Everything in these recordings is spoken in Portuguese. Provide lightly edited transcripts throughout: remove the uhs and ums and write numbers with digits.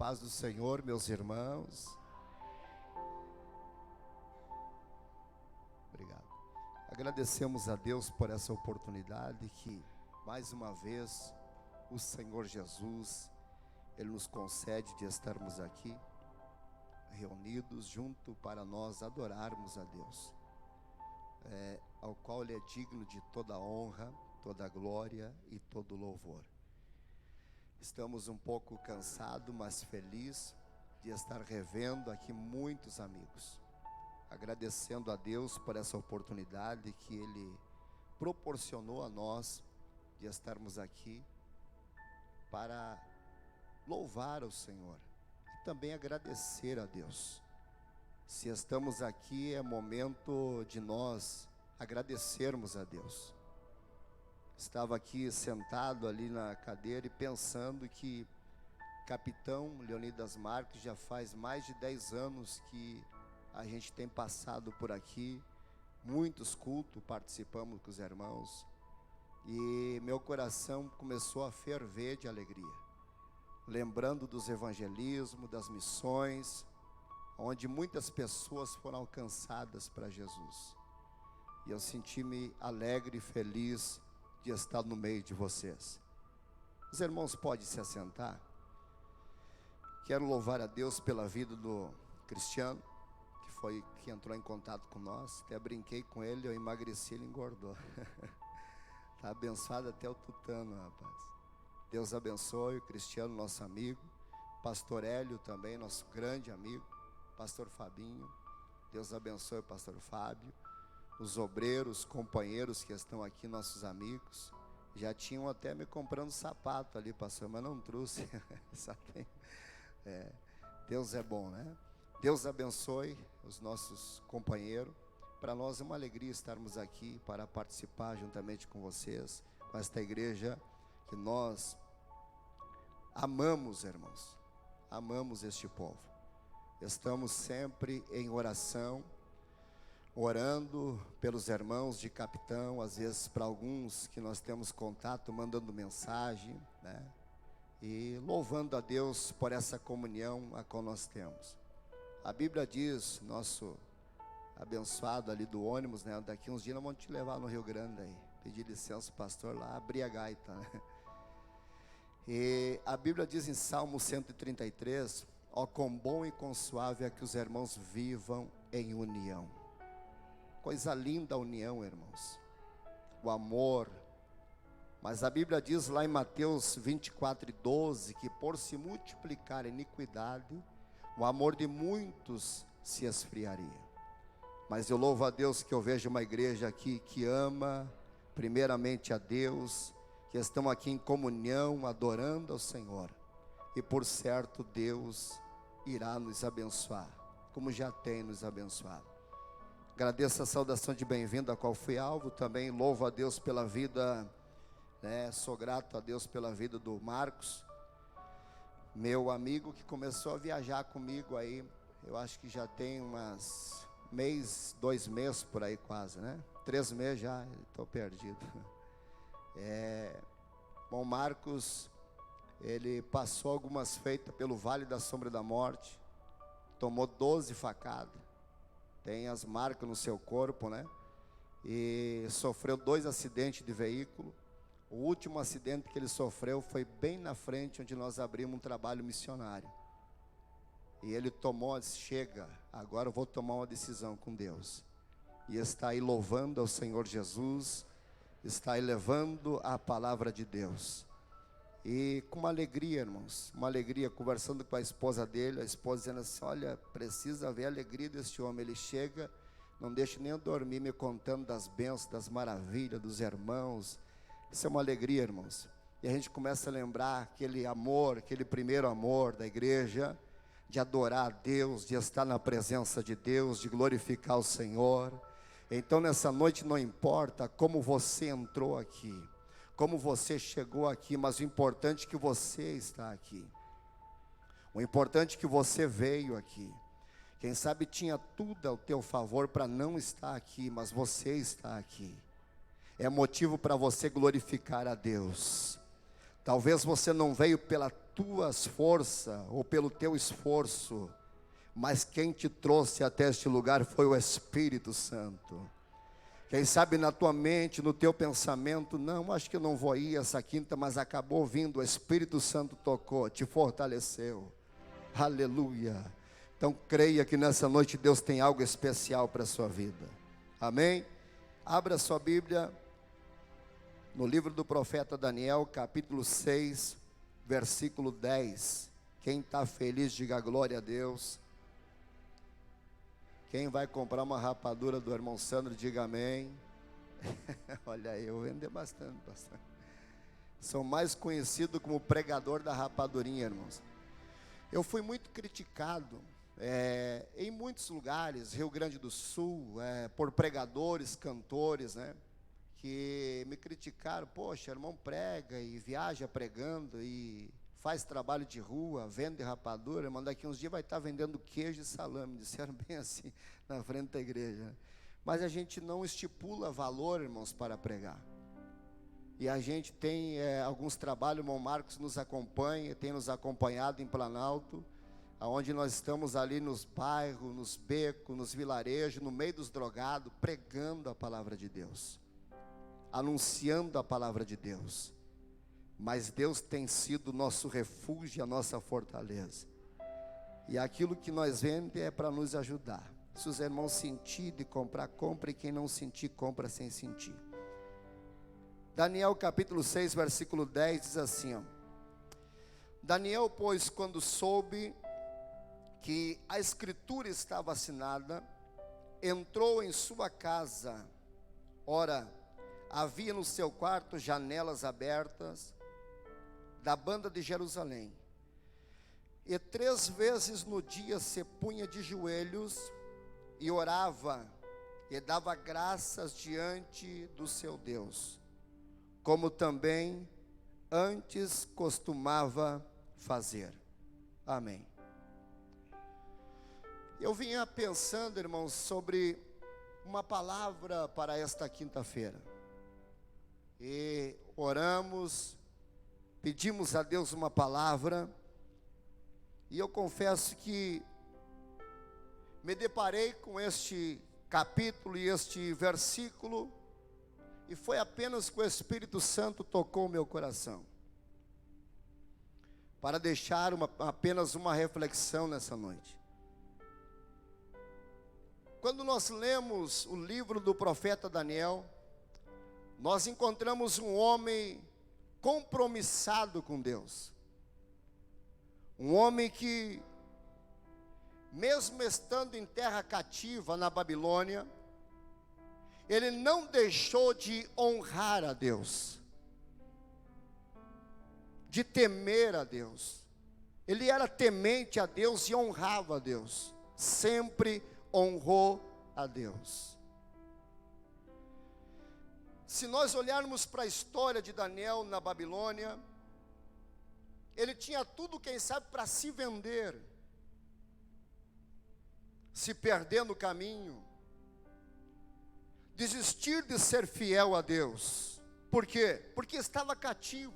paz do Senhor, meus irmãos. Obrigado. Agradecemos a Deus por essa oportunidade que, mais uma vez, o Senhor Jesus, Ele nos concede de estarmos aqui, reunidos junto para nós adorarmos a Deus, ao qual Ele é digno de toda honra, toda glória e todo louvor. Estamos um pouco cansados, mas felizes de estar revendo aqui muitos amigos, agradecendo a Deus por essa oportunidade que Ele proporcionou a nós de estarmos aqui para louvar o Senhor e também agradecer a Deus. Se estamos aqui, é momento de nós agradecermos a Deus. Estava aqui sentado ali na cadeira e pensando que Capitão Leonidas Marques já faz mais de 10 anos que a gente tem passado por aqui, muitos cultos, participamos com os irmãos, e meu coração começou a ferver de alegria, lembrando dos evangelismos, das missões, onde muitas pessoas foram alcançadas para Jesus, e eu senti-me alegre e feliz de estar no meio de vocês. Os irmãos podem se assentar. Quero louvar a Deus pela vida do Cristiano, que entrou em contato com nós. Até brinquei com ele, eu emagreci, ele engordou. Está abençoado até o tutano, rapaz. Deus abençoe o Cristiano, nosso amigo. Pastor Hélio também, nosso grande amigo. Pastor Fabinho, Deus abençoe o pastor Fábio. Os obreiros, companheiros que estão aqui, nossos amigos, já tinham até me comprando sapato ali, pastor, mas não trouxe. Deus é bom, né? Deus abençoe os nossos companheiros. Para nós é uma alegria estarmos aqui para participar juntamente com vocês, com esta igreja que nós amamos, irmãos. Amamos este povo. Estamos sempre em oração, orando pelos irmãos de Capitão, às vezes para alguns que nós temos contato, mandando mensagem, né? E louvando a Deus por essa comunhão a qual nós temos. A Bíblia diz, nosso abençoado ali do ônibus, né? Daqui uns dias nós vamos te levar no Rio Grande aí, pedir licença ao pastor lá, abrir a gaita, né? E a Bíblia diz em Salmo 133, ó, quão bom e quão suave é que os irmãos vivam em união. Coisa linda a união, irmãos, o amor. Mas a Bíblia diz lá em Mateus 24:12, que por se multiplicar a iniquidade, o amor de muitos se esfriaria. Mas eu louvo a Deus que eu vejo uma igreja aqui que ama primeiramente a Deus, que estão aqui em comunhão, adorando ao Senhor. E por certo Deus irá nos abençoar, como já tem nos abençoado. Agradeço a saudação de bem-vindo a qual fui alvo. Também louvo a Deus pela vida, né? Sou grato a Deus pela vida do Marcos, meu amigo que começou a viajar comigo aí. Eu acho que já tem umas 2 meses por aí quase, né? 3 meses já, estou perdido. Bom, Marcos, ele passou algumas feitas pelo Vale da Sombra da Morte, tomou 12 facadas. Tem as marcas no seu corpo, né? E sofreu 2 acidentes de veículo. O último acidente que ele sofreu foi bem na frente, onde nós abrimos um trabalho missionário. E ele disse, chega, agora eu vou tomar uma decisão com Deus. E está aí louvando ao Senhor Jesus, está aí levando a palavra de Deus. E com uma alegria, irmãos, uma alegria, conversando com a esposa dele, a esposa dizendo assim, olha, precisa ver a alegria deste homem. Ele chega, não deixa nem eu dormir, me contando das bênçãos, das maravilhas, dos irmãos. Isso é uma alegria, irmãos. E a gente começa a lembrar aquele amor, aquele primeiro amor da igreja, de adorar a Deus, de estar na presença de Deus, de glorificar o Senhor. Então nessa noite não importa como você entrou aqui, como você chegou aqui, mas o importante é que você está aqui. O importante é que você veio aqui. Quem sabe tinha tudo ao teu favor para não estar aqui, mas você está aqui. É motivo para você glorificar a Deus. Talvez você não veio pelas tuas forças ou pelo teu esforço, mas quem te trouxe até este lugar foi o Espírito Santo. Quem sabe na tua mente, no teu pensamento, não, acho que eu não vou ir essa quinta, mas acabou vindo, o Espírito Santo tocou, te fortaleceu. Aleluia. Então creia que nessa noite Deus tem algo especial para a sua vida. Amém? Abra sua Bíblia no livro do profeta Daniel, capítulo 6, versículo 10. Quem está feliz, diga glória a Deus. Quem vai comprar uma rapadura do irmão Sandro, diga amém. Olha aí, eu vendo bastante. Sou mais conhecido como pregador da rapadurinha, irmãos. Eu fui muito criticado em muitos lugares, Rio Grande do Sul, por pregadores, cantores, né? Que me criticaram, poxa, irmão prega e viaja pregando e faz trabalho de rua, vende rapadura, irmão, daqui uns dias vai estar vendendo queijo e salame, disseram bem assim, na frente da igreja. Mas a gente não estipula valor, irmãos, para pregar. E a gente tem alguns trabalhos, o irmão Marcos nos acompanha, tem nos acompanhado em Planalto, onde nós estamos ali nos bairros, nos becos, nos vilarejos, no meio dos drogados, pregando a palavra de Deus, anunciando a palavra de Deus. Mas Deus tem sido o nosso refúgio, a nossa fortaleza. E aquilo que nós vendemos é para nos ajudar. Se os irmãos sentirem de comprar, compra, e quem não sentir, compra sem sentir. Daniel capítulo 6, versículo 10 diz assim, ó. Daniel, pois, quando soube que a escritura estava assinada, entrou em sua casa. Ora, havia no seu quarto janelas abertas da banda de Jerusalém. E 3 vezes no dia se punha de joelhos e orava e dava graças diante do seu Deus, como também antes costumava fazer. Amém. Eu vinha pensando, irmãos, sobre uma palavra para esta quinta-feira. E oramos, pedimos a Deus uma palavra, e eu confesso que me deparei com este capítulo e este versículo, e foi apenas que o Espírito Santo tocou o meu coração, para deixar apenas uma reflexão nessa noite. Quando nós lemos o livro do profeta Daniel, nós encontramos um homem compromissado com Deus. Um homem que, mesmo estando em terra cativa na Babilônia, ele não deixou de honrar a Deus, de temer a Deus. Ele era temente a Deus e honrava a Deus. Sempre honrou a Deus. Se nós olharmos para a história de Daniel na Babilônia, ele tinha tudo, quem sabe, para se vender, se perder no caminho, desistir de ser fiel a Deus. Por quê? Porque estava cativo,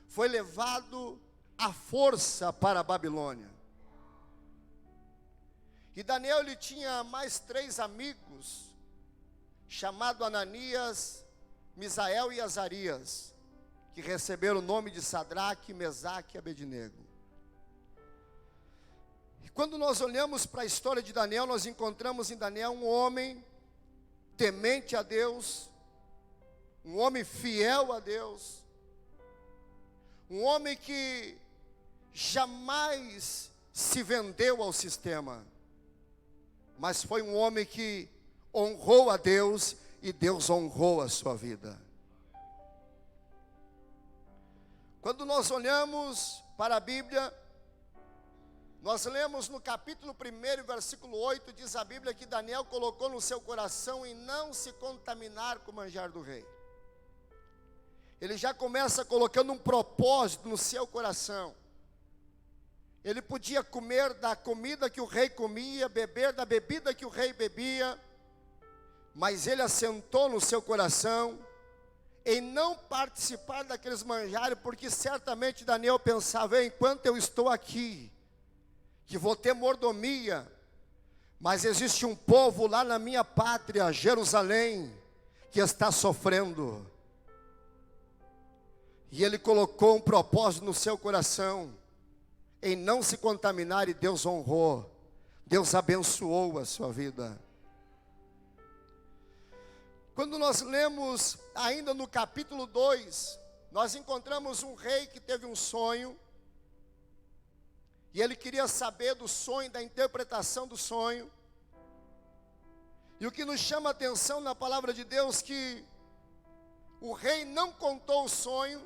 foi levado à força para a Babilônia. E Daniel, ele tinha mais 3 amigos, chamado Ananias, Misael e Azarias, que receberam o nome de Sadraque, Mesaque e Abednego. E quando nós olhamos para a história de Daniel, nós encontramos em Daniel um homem temente a Deus, um homem fiel a Deus, um homem que jamais se vendeu ao sistema, mas foi um homem que honrou a Deus e Deus honrou a sua vida. Quando nós olhamos para a Bíblia, nós lemos no capítulo 1, versículo 8, diz a Bíblia que Daniel colocou no seu coração em não se contaminar com o manjar do rei. Ele já começa colocando um propósito no seu coração. Ele podia comer da comida que o rei comia, beber da bebida que o rei bebia, mas ele assentou no seu coração em não participar daqueles manjares, porque certamente Daniel pensava: enquanto eu estou aqui, que vou ter mordomia, mas existe um povo lá na minha pátria, Jerusalém, que está sofrendo. E ele colocou um propósito no seu coração, em não se contaminar, e Deus honrou, Deus abençoou a sua vida. Quando nós lemos ainda no capítulo 2, nós encontramos um rei que teve um sonho, e ele queria saber do sonho, da interpretação do sonho. E o que nos chama a atenção na palavra de Deus, que o rei não contou o sonho,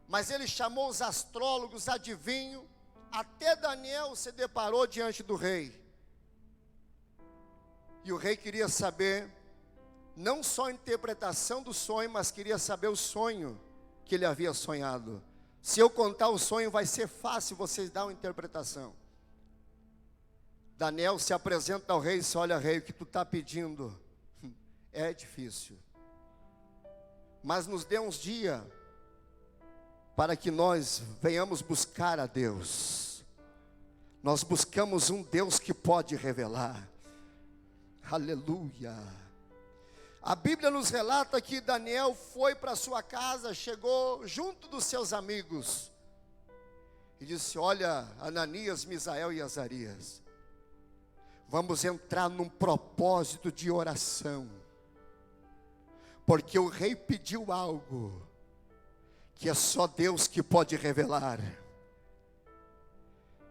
mas ele chamou os astrólogos, adivinhos. Até Daniel se deparou diante do rei. E o rei queria saber, não só a interpretação do sonho, mas queria saber o sonho que ele havia sonhado. Se eu contar o sonho, vai ser fácil vocês dar uma interpretação. Daniel se apresenta ao rei e diz: olha, rei, o que tu está pedindo é difícil, mas nos dê uns dias, para que nós venhamos buscar a Deus. Nós buscamos um Deus que pode revelar. Aleluia. A Bíblia nos relata que Daniel foi para sua casa, chegou junto dos seus amigos e disse: olha, Ananias, Misael e Azarias, vamos entrar num propósito de oração, porque o rei pediu algo que é só Deus que pode revelar.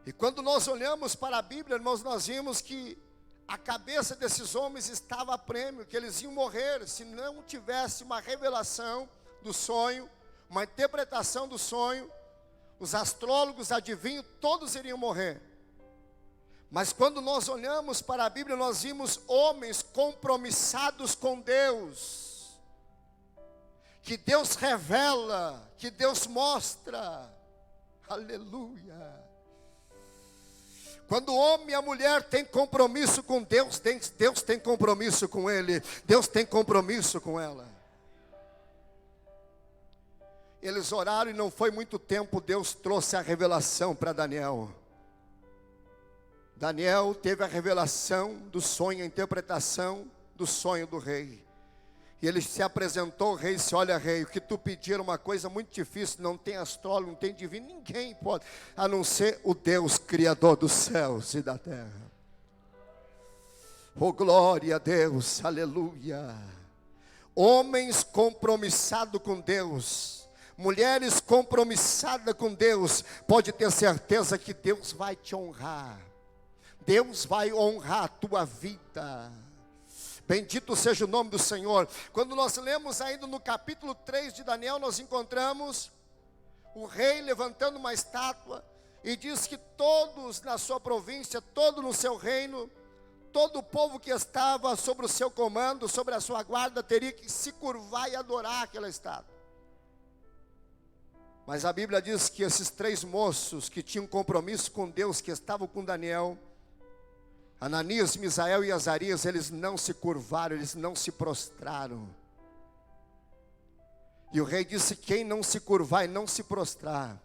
E quando nós olhamos para a Bíblia, irmãos, nós vimos que a cabeça desses homens estava a prêmio, que eles iam morrer se não tivesse uma revelação do sonho, uma interpretação do sonho. Os astrólogos, adivinhos, todos iriam morrer. Mas quando nós olhamos para a Bíblia, nós vimos homens compromissados com Deus, que Deus revela, que Deus mostra. Aleluia. Quando o homem e a mulher têm compromisso com Deus, Deus tem compromisso com ele, Deus tem compromisso com ela. Eles oraram e não foi muito tempo, Deus trouxe a revelação para Daniel. Daniel teve a revelação do sonho, a interpretação do sonho do rei. E ele se apresentou ao rei e disse: olha, rei, o que tu pedir é uma coisa muito difícil, não tem astrólogo, não tem divino, ninguém pode, a não ser o Deus Criador dos céus e da terra. Oh, glória a Deus, aleluia. Homens compromissados com Deus, mulheres compromissadas com Deus, pode ter certeza que Deus vai te honrar. Deus vai honrar a tua vida. Bendito seja o nome do Senhor. Quando nós lemos ainda no capítulo 3 de Daniel, nós encontramos o rei levantando uma estátua e diz que todos na sua província, todo no seu reino, todo o povo que estava sobre o seu comando, sobre a sua guarda, teria que se curvar e adorar aquela estátua. Mas a Bíblia diz que esses 3 moços que tinham compromisso com Deus, que estavam com Daniel, Ananias, Misael e Azarias, eles não se curvaram, eles não se prostraram. E o rei disse: quem não se curvar e não se prostrar,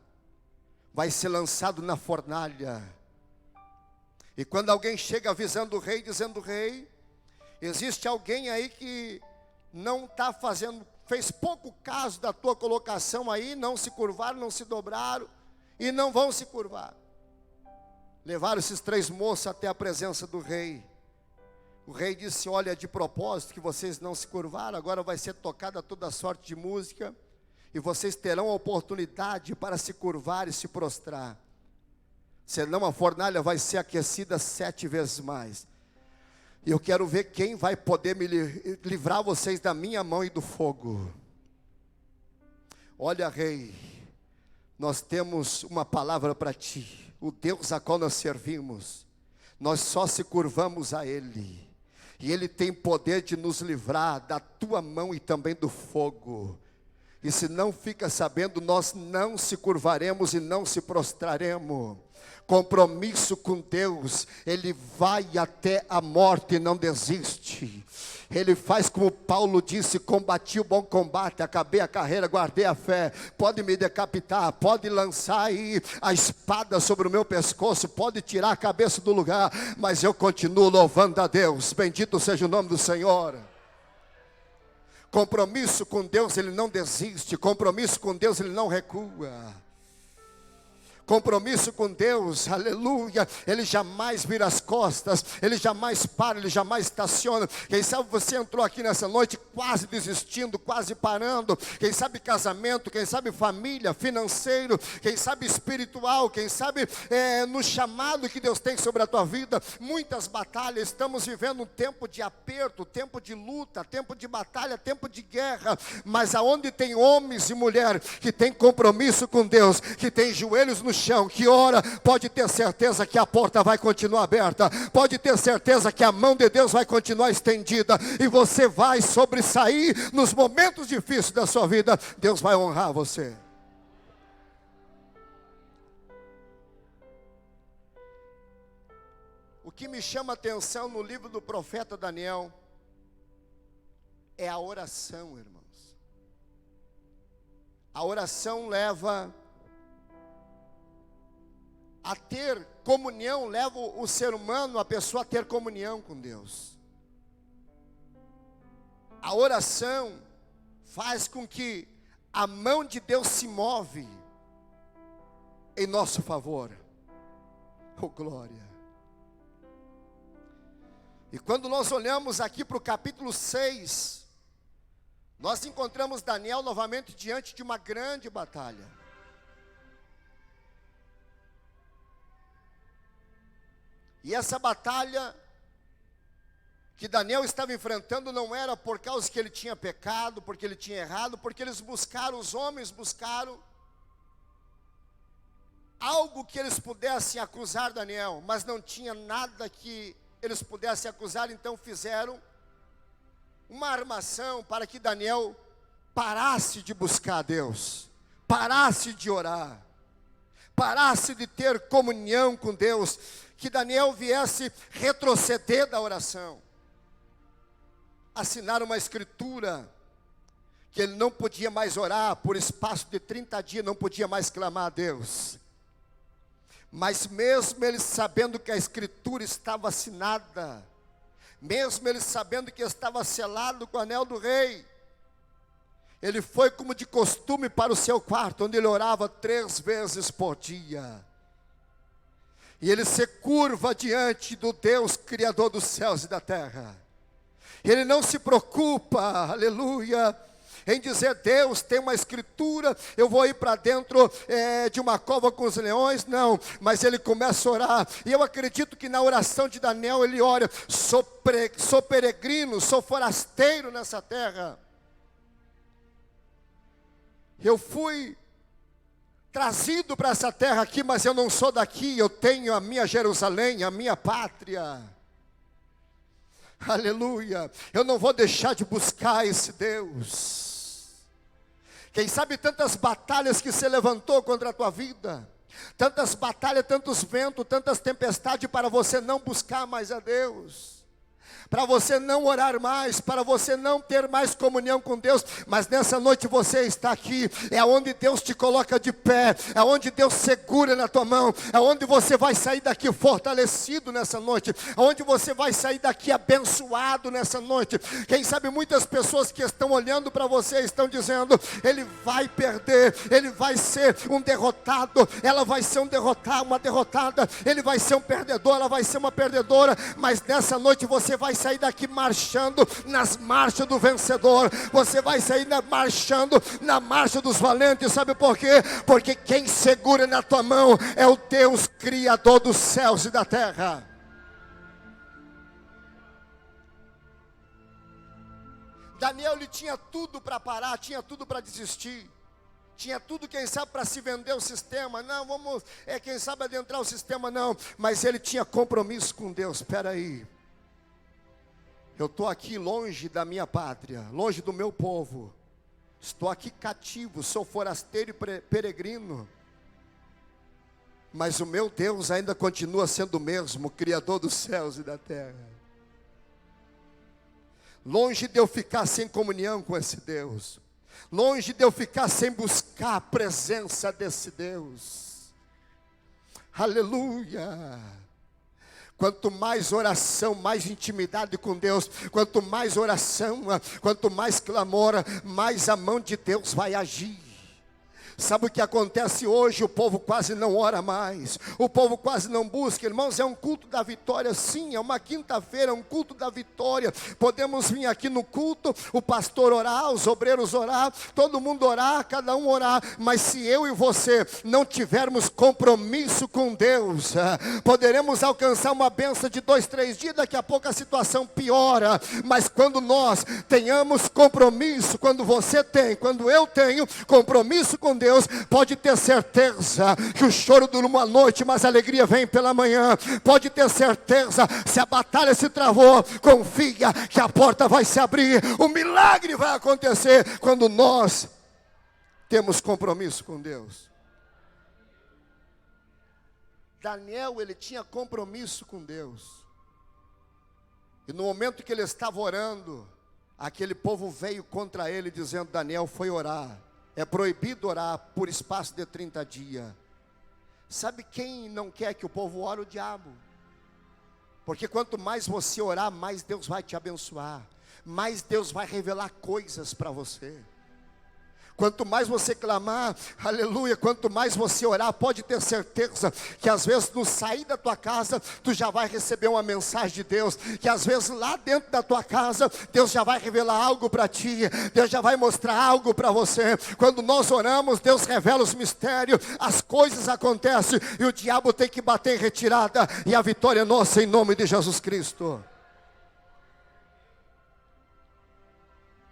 vai ser lançado na fornalha. E quando alguém chega avisando o rei, dizendo: rei, existe alguém aí que não está fazendo, fez pouco caso da tua colocação aí, não se curvaram, não se dobraram e não vão se curvar. Levaram esses 3 moços até a presença do rei. O rei disse: olha, de propósito que vocês não se curvaram, agora vai ser tocada toda sorte de música, e vocês terão a oportunidade para se curvar e se prostrar. Senão a fornalha vai ser aquecida 7 vezes mais. E eu quero ver quem vai poder me livrar vocês da minha mão e do fogo. Olha, rei, nós temos uma palavra para ti. O Deus a qual nós servimos, nós só se curvamos a Ele, e Ele tem poder de nos livrar da tua mão e também do fogo. E se não fica sabendo, nós não se curvaremos e não se prostraremos. Compromisso com Deus, ele vai até a morte e não desiste. Ele faz como Paulo disse: combati o bom combate, acabei a carreira, guardei a fé. Pode me decapitar, pode lançar aí a espada sobre o meu pescoço, pode tirar a cabeça do lugar, mas eu continuo louvando a Deus. Bendito seja o nome do Senhor. Compromisso com Deus, ele não desiste. Compromisso com Deus, ele não recua. Compromisso com Deus, aleluia, ele jamais vira as costas, ele jamais para, ele jamais estaciona. Quem sabe você entrou aqui nessa noite quase desistindo, quase parando. Quem sabe casamento, quem sabe família, financeiro, quem sabe espiritual, quem sabe no chamado que Deus tem sobre a tua vida. Muitas batalhas, estamos vivendo um tempo de aperto, tempo de luta, tempo de batalha, tempo de guerra. Mas aonde tem homens e mulheres que tem compromisso com Deus, que tem joelhos no chão, que ora, pode ter certeza que a porta vai continuar aberta, pode ter certeza que a mão de Deus vai continuar estendida, e você vai sobressair nos momentos difíceis da sua vida. Deus vai honrar você. O que me chama a atenção no livro do profeta Daniel é a oração, irmãos. A oração leva a ter comunhão, leva o ser humano, a pessoa a ter comunhão com Deus. A oração faz com que a mão de Deus se move em nosso favor. Oh, glória! E quando nós olhamos aqui para o capítulo 6, nós encontramos Daniel novamente diante de uma grande batalha. E essa batalha que Daniel estava enfrentando não era por causa que ele tinha pecado, porque ele tinha errado, porque eles buscaram, os homens buscaram algo que eles pudessem acusar Daniel, mas não tinha nada que eles pudessem acusar. Então fizeram uma armação para que Daniel parasse de buscar a Deus, parasse de orar, parasse de ter comunhão com Deus, que Daniel viesse retroceder da oração. Assinaram uma escritura que ele não podia mais orar por espaço de 30 dias, não podia mais clamar a Deus. Mas mesmo ele sabendo que a escritura estava assinada, mesmo ele sabendo que estava selado com o anel do rei, ele foi como de costume para o seu quarto, onde ele orava 3 vezes por dia. E ele se curva diante do Deus Criador dos céus e da terra. Ele não se preocupa, aleluia, em dizer: Deus, tem uma escritura, eu vou ir para dentro de uma cova com os leões. Não, mas ele começa a orar. E eu acredito que na oração de Daniel ele ora: sou peregrino, sou forasteiro nessa terra. Eu fui trazido para essa terra aqui, mas eu não sou daqui, eu tenho a minha Jerusalém, a minha pátria. Aleluia, eu não vou deixar de buscar esse Deus. Quem sabe tantas batalhas que se levantou contra a tua vida, tantas batalhas, tantos ventos, tantas tempestades, para você não buscar mais a Deus, para você não orar mais, para você não ter mais comunhão com Deus. Mas nessa noite você está aqui, é onde Deus te coloca de pé, é onde Deus segura na tua mão, é onde você vai sair daqui fortalecido nessa noite, é onde você vai sair daqui abençoado nessa noite. Quem sabe muitas pessoas que estão olhando para você estão dizendo: ele vai perder, ele vai ser um derrotado, ela vai ser um derrotado, uma derrotada, ele vai ser um perdedor, ela vai ser uma perdedora. Mas nessa noite você vai sair daqui marchando nas marchas do vencedor. Você vai sair marchando na marcha dos valentes. Sabe por quê? Porque quem segura na tua mão é o Deus Criador dos céus e da terra. Daniel, ele tinha tudo para parar, tinha tudo para desistir, tinha tudo, quem sabe, para se vender o sistema. Não, vamos, quem sabe adentrar o sistema, não. Mas ele tinha compromisso com Deus. Espera aí, eu estou aqui longe da minha pátria, longe do meu povo, Estou aqui cativo, sou forasteiro e peregrino. Mas o meu Deus ainda continua sendo o mesmo, Criador dos céus e da terra. Longe de eu ficar sem comunhão com esse Deus. Longe de eu ficar sem buscar a presença desse Deus. Aleluia. Quanto mais oração, mais intimidade com Deus. Quanto mais oração, quanto mais clamor, mais a mão de Deus vai agir. Sabe o que acontece hoje? O povo quase não ora mais. O povo quase não busca. Irmãos, é um culto da vitória, sim. É uma quinta-feira, é um culto da vitória. Podemos vir aqui no culto, o pastor orar, os obreiros orar, todo mundo orar, cada um orar. Mas se eu e você não tivermos compromisso com Deus, poderemos alcançar uma bênção de 2, 3 dias. Daqui a pouco a situação piora. Mas quando nós tenhamos compromisso, quando você tem, quando eu tenho compromisso com Deus, pode ter certeza que o choro dura uma noite, mas a alegria vem pela manhã. Pode ter certeza, se a batalha se travou, confia que a porta vai se abrir. O milagre vai acontecer quando nós temos compromisso com Deus. Daniel, ele tinha compromisso com Deus. E no momento que ele estava orando, aquele povo veio contra ele dizendo: Daniel foi orar. É proibido orar por espaço de 30 dias. Sabe quem não quer que o povo ore? O diabo. Porque quanto mais você orar, mais Deus vai te abençoar. Mais Deus vai revelar coisas para você. Quanto mais você clamar, aleluia, quanto mais você orar, pode ter certeza que às vezes no sair da tua casa, tu já vai receber uma mensagem de Deus, que às vezes lá dentro da tua casa, Deus já vai revelar algo para ti, Deus já vai mostrar algo para você. Quando nós oramos, Deus revela os mistérios, as coisas acontecem, e o diabo tem que bater em retirada, e a vitória é nossa em nome de Jesus Cristo.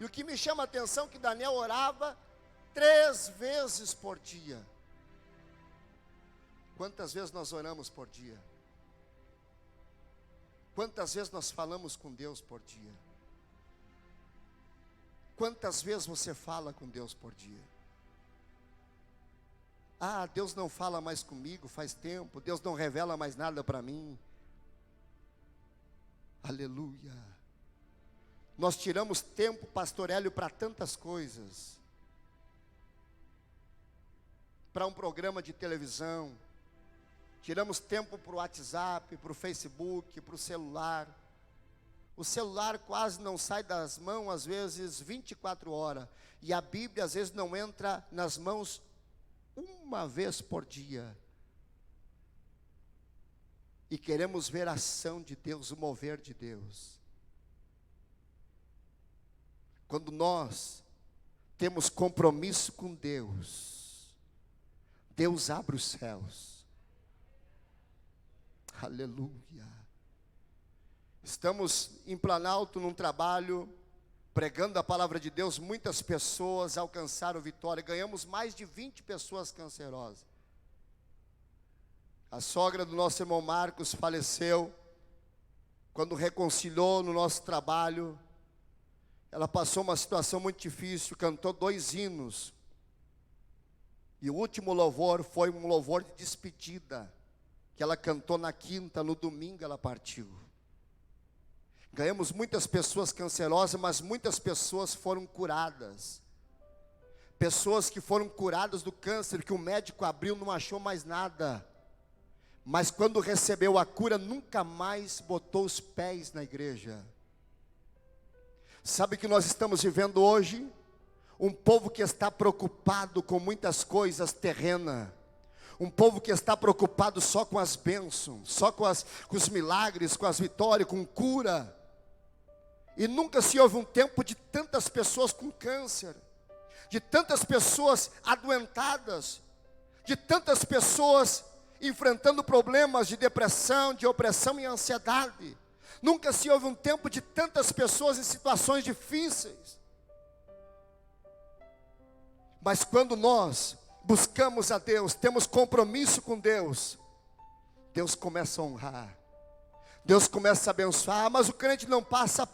E o que me chama a atenção é que Daniel orava 3 vezes por dia. Quantas vezes nós oramos por dia? Quantas vezes nós falamos com Deus por dia? Quantas vezes você fala com Deus por dia? Ah, Deus não fala mais comigo faz tempo, Deus não revela mais nada para mim. Aleluia. Nós tiramos tempo, pastor Hélio, para tantas coisas. Para um programa de televisão, tiramos tempo para o WhatsApp, para o Facebook, para o celular. O celular quase não sai das mãos, às vezes 24 horas. E a Bíblia às vezes não entra nas mãos uma vez por dia. E queremos ver a ação de Deus, o mover de Deus. Quando nós temos compromisso com Deus, Deus abre os céus. Aleluia. Estamos em Planalto num trabalho, pregando a palavra de Deus. Muitas pessoas alcançaram vitória. Ganhamos mais de 20 pessoas cancerosas. A sogra do nosso irmão Marcos faleceu. Quando reconciliou no nosso trabalho, ela passou uma situação muito difícil. Cantou 2 hinos. E o último louvor foi um louvor de despedida, que ela cantou na quinta, no domingo ela partiu. Ganhamos muitas pessoas cancerosas, mas muitas pessoas foram curadas. Pessoas que foram curadas do câncer, que o médico abriu, não achou mais nada. Mas quando recebeu a cura, nunca mais botou os pés na igreja. Sabe o que nós estamos vivendo hoje? Um povo que está preocupado com muitas coisas terrenas. Um povo que está preocupado só com as bênçãos, só com os milagres, com as vitórias, com cura. E nunca se houve um tempo de tantas pessoas com câncer, de tantas pessoas adoentadas, de tantas pessoas enfrentando problemas de depressão, de opressão e ansiedade. Nunca se houve um tempo de tantas pessoas em situações difíceis. Mas quando nós buscamos a Deus, temos compromisso com Deus, Deus começa a honrar. Deus começa a abençoar, mas o crente não passa,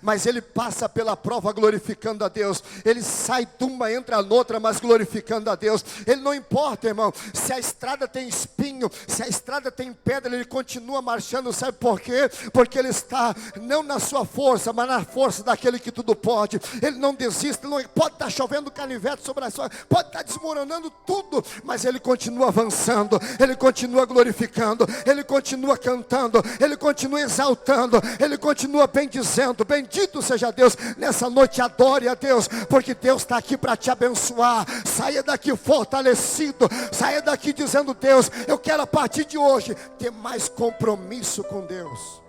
mas ele passa pela prova glorificando a Deus. Ele sai de uma, entra noutra, mas glorificando a Deus. Ele não importa, irmão, se a estrada tem espinho, se a estrada tem pedra, ele continua marchando. Sabe por quê? Porque ele está não na sua força, mas na força daquele que tudo pode. Ele não desiste, não, pode estar chovendo canivete sobre a sua, pode estar desmoronando tudo, mas ele continua avançando, ele continua glorificando, ele continua cantando, ele continua exaltando, ele continua bendizendo. Bendito seja Deus. Nessa noite adore a Deus, porque Deus está aqui para te abençoar. Saia daqui fortalecido, saia daqui dizendo: Deus, eu quero a partir de hoje ter mais compromisso com Deus.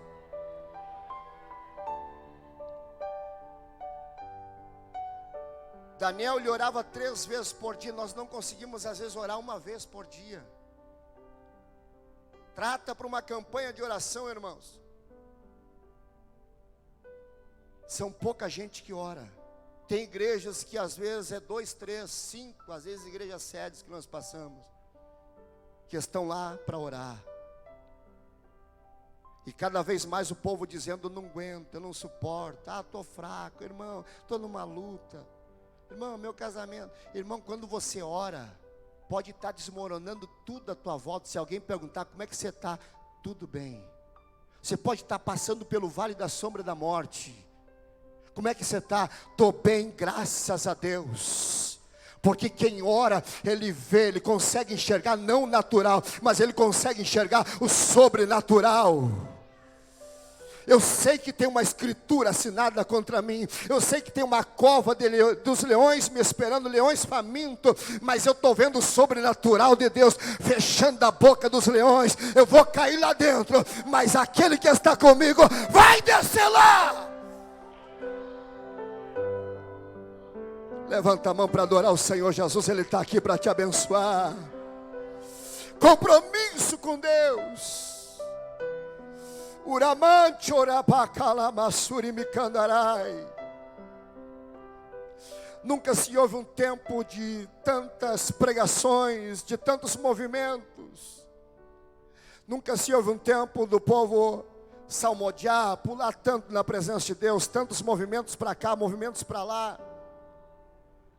Daniel, ele orava 3 vezes por dia. Nós não conseguimos às vezes orar 1 vez por dia. Trata para uma campanha de oração, irmãos. São pouca gente que ora. Tem igrejas que às vezes é 2, 3, 5, às vezes igrejas sedes que nós passamos, que estão lá para orar. E cada vez mais o povo dizendo: não aguento, eu não suporto, estou fraco, irmão, estou numa luta. Irmão, meu casamento. Irmão, quando você ora, pode estar desmoronando tudo à tua volta. Se alguém perguntar: como é que você está? Tudo bem. Você pode estar passando pelo vale da sombra da morte. Como é que você está? Estou bem, graças a Deus. Porque quem ora, ele vê, ele consegue enxergar não o natural, mas ele consegue enxergar o sobrenatural. Eu sei que tem uma escritura assinada contra mim. Eu sei que tem uma cova dos leões me esperando, leões famintos. Mas eu estou vendo o sobrenatural de Deus fechando a boca dos leões. Eu vou cair lá dentro, mas aquele que está comigo vai descer lá. Levanta a mão para adorar o Senhor Jesus. Ele está aqui para te abençoar. Compromisso com Deus. Uramante orapacala masuri mikandarai. Nunca se houve um tempo de tantas pregações, de tantos movimentos. Nunca se houve um tempo do povo salmodiar, pular tanto na presença de Deus, tantos movimentos para cá, movimentos para lá,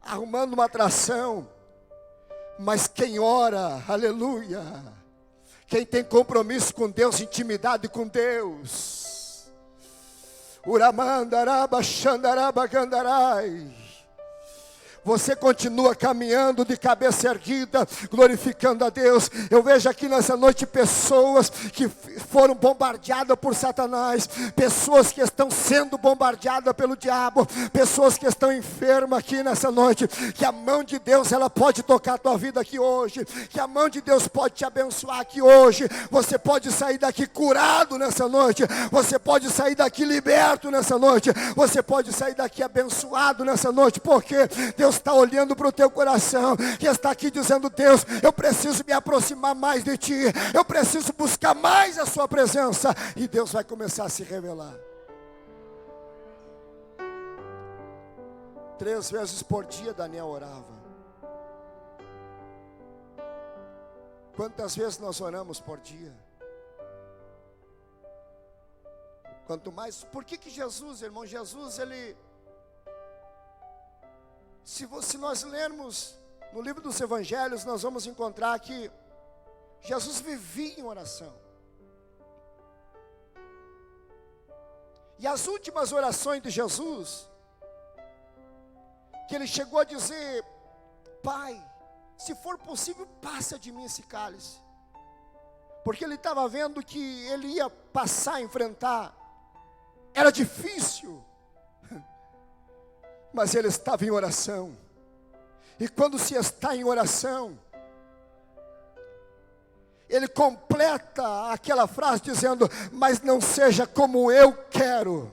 arrumando uma atração. Mas quem ora, aleluia, quem tem compromisso com Deus, intimidade com Deus, Uramandaraba Xandaraba Gandarai, você continua caminhando de cabeça erguida, glorificando a Deus. Eu vejo aqui nessa noite pessoas que foram bombardeadas por Satanás, pessoas que estão sendo bombardeadas pelo diabo, pessoas que estão enfermas aqui nessa noite. Que a mão de Deus, ela pode tocar a tua vida aqui hoje, que a mão de Deus pode te abençoar aqui hoje. Você pode sair daqui curado nessa noite, você pode sair daqui liberto nessa noite, você pode sair daqui abençoado nessa noite, porque Deus está olhando para o teu coração e está aqui dizendo: Deus, eu preciso me aproximar mais de ti, eu preciso buscar mais a sua presença. E Deus vai começar a se revelar. 3 vezes por dia Daniel orava. Quantas vezes nós oramos por dia? Quanto mais. Por que Jesus, irmão, Jesus, ele... Se nós lermos no livro dos evangelhos, nós vamos encontrar que Jesus vivia em oração. E as últimas orações de Jesus, que ele chegou a dizer: Pai, se for possível, passa de mim esse cálice. Porque ele estava vendo que ele ia passar, enfrentar. Era difícil. Mas ele estava em oração. E quando se está em oração, ele completa aquela frase dizendo: mas não seja como eu quero,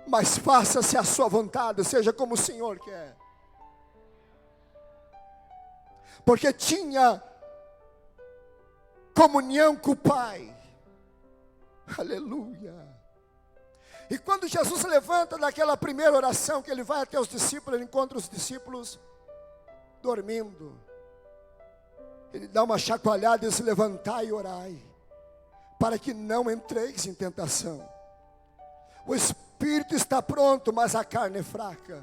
mas faça-se a sua vontade, seja como o Senhor quer. Porque tinha comunhão com o Pai. Aleluia. E quando Jesus levanta daquela primeira oração, que ele vai até os discípulos, ele encontra os discípulos dormindo. Ele dá uma chacoalhada e diz: levantai e orai, para que não entreis em tentação. O espírito está pronto, mas a carne é fraca.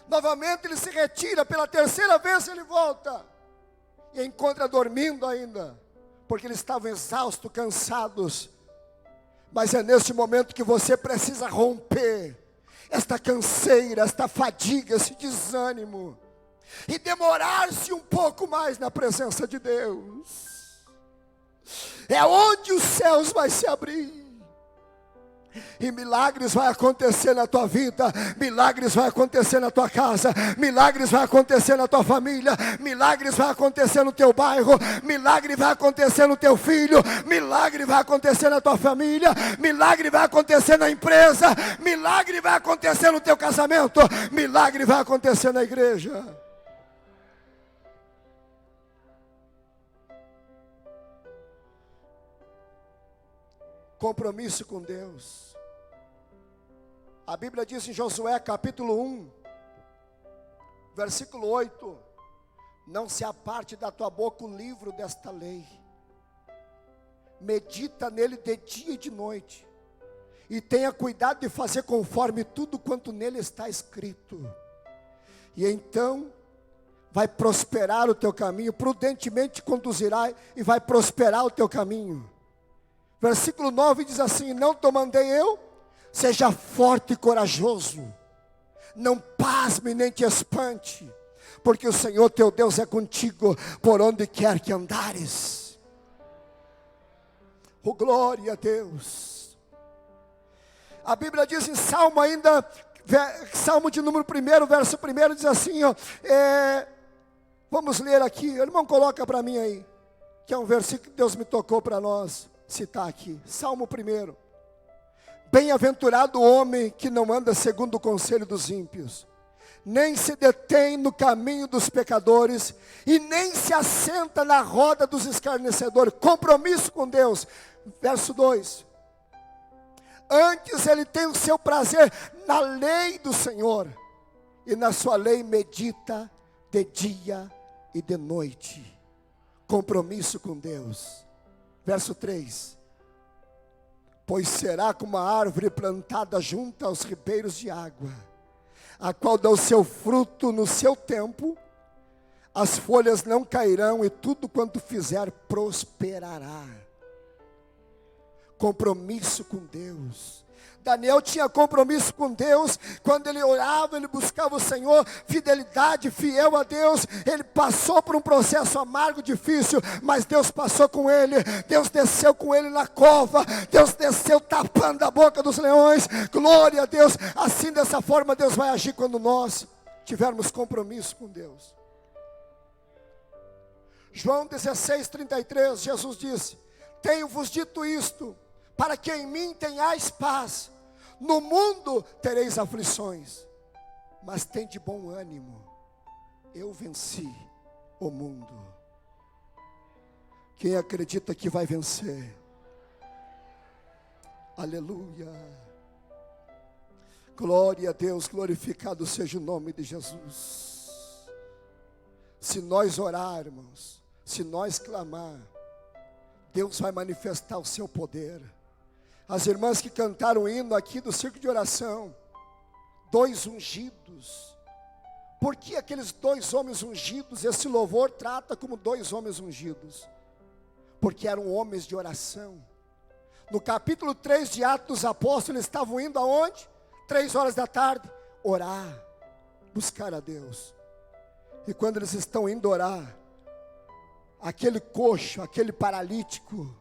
Novamente ele se retira, pela terceira vez ele volta. E encontra dormindo ainda, porque eles estavam exaustos, cansados. Mas é nesse momento que você precisa romper esta canseira, esta fadiga, esse desânimo, e demorar-se um pouco mais na presença de Deus. É onde os céus vai se abrir. E milagres vai acontecer na tua vida, milagres vai acontecer na tua casa, milagres vai acontecer na tua família, milagres vai acontecer no teu bairro, milagre vai acontecer no teu filho, milagre vai acontecer na tua família, milagre vai acontecer na empresa, milagre vai acontecer no teu casamento, milagre vai acontecer na igreja. Compromisso com Deus. A Bíblia diz em Josué capítulo 1, versículo 8: não se aparte da tua boca o livro desta lei, medita nele de dia e de noite, e tenha cuidado de fazer conforme tudo quanto nele está escrito, e então vai prosperar o teu caminho, prudentemente te conduzirá e vai prosperar o teu caminho. Versículo 9 diz assim: não te mandei eu? Seja forte e corajoso, não pasme nem te espante, porque o Senhor teu Deus é contigo por onde quer que andares. Oh, glória a Deus. A Bíblia diz em Salmo ainda, Salmo de número 1, verso 1, diz assim, ó, vamos ler aqui, irmão, coloca para mim aí, que é um versículo que Deus me tocou para nós citar aqui. Salmo 1: bem-aventurado o homem que não anda segundo o conselho dos ímpios, nem se detém no caminho dos pecadores, e nem se assenta na roda dos escarnecedores. Compromisso com Deus. Verso 2: antes ele tem o seu prazer na lei do Senhor, e na sua lei medita de dia e de noite. Compromisso com Deus. Verso 3: pois será como uma árvore plantada junto aos ribeiros de água, a qual dá o seu fruto no seu tempo, as folhas não cairão, e tudo quanto fizer prosperará. Compromisso com Deus. Daniel tinha compromisso com Deus, quando ele orava, ele buscava o Senhor, fidelidade, fiel a Deus. Ele passou por um processo amargo, difícil, mas Deus passou com ele. Deus desceu com ele na cova, Deus desceu tapando a boca dos leões. Glória a Deus. Assim, dessa forma, Deus vai agir quando nós tivermos compromisso com Deus. João 16:33, Jesus disse: tenho-vos dito isto, para que em mim tenhais paz. No mundo tereis aflições, mas tende bom ânimo, eu venci o mundo. Quem acredita que vai vencer? Aleluia. Glória a Deus, glorificado seja o nome de Jesus. Se nós orarmos, se nós clamar, Deus vai manifestar o seu poder. As irmãs que cantaram o hino aqui do círculo de oração, 2 ungidos. Por que aqueles 2 homens ungidos? Esse louvor trata como 2 homens ungidos, porque eram homens de oração. No capítulo 3 de Atos dos Apóstolos, eles estavam indo aonde? 3 horas da tarde, orar, buscar a Deus. E quando eles estão indo orar, aquele coxo, aquele paralítico,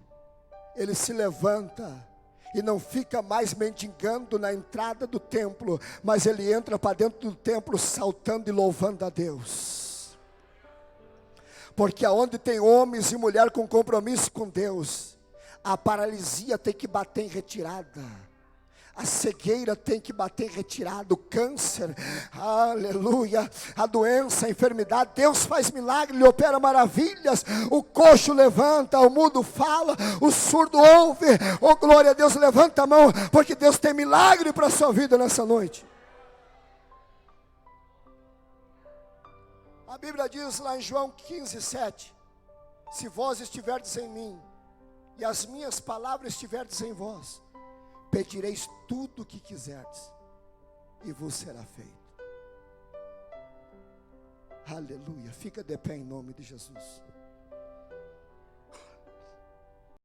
ele se levanta e não fica mais mendigando na entrada do templo, mas ele entra para dentro do templo saltando e louvando a Deus. Porque aonde tem homens e mulheres com compromisso com Deus, a paralisia tem que bater em retirada, a cegueira tem que bater em retirada, o câncer, aleluia, a doença, a enfermidade, Deus faz milagre, Ele opera maravilhas. O coxo levanta, o mudo fala, o surdo ouve. Oh, glória a Deus, levanta a mão, porque Deus tem milagre para a sua vida nessa noite. A Bíblia diz lá em João 15:7: se vós estiverdes em mim e as minhas palavras estiverdes em vós, pedireis tudo o que quiserdes, e vos será feito. Aleluia. Fica de pé em nome de Jesus.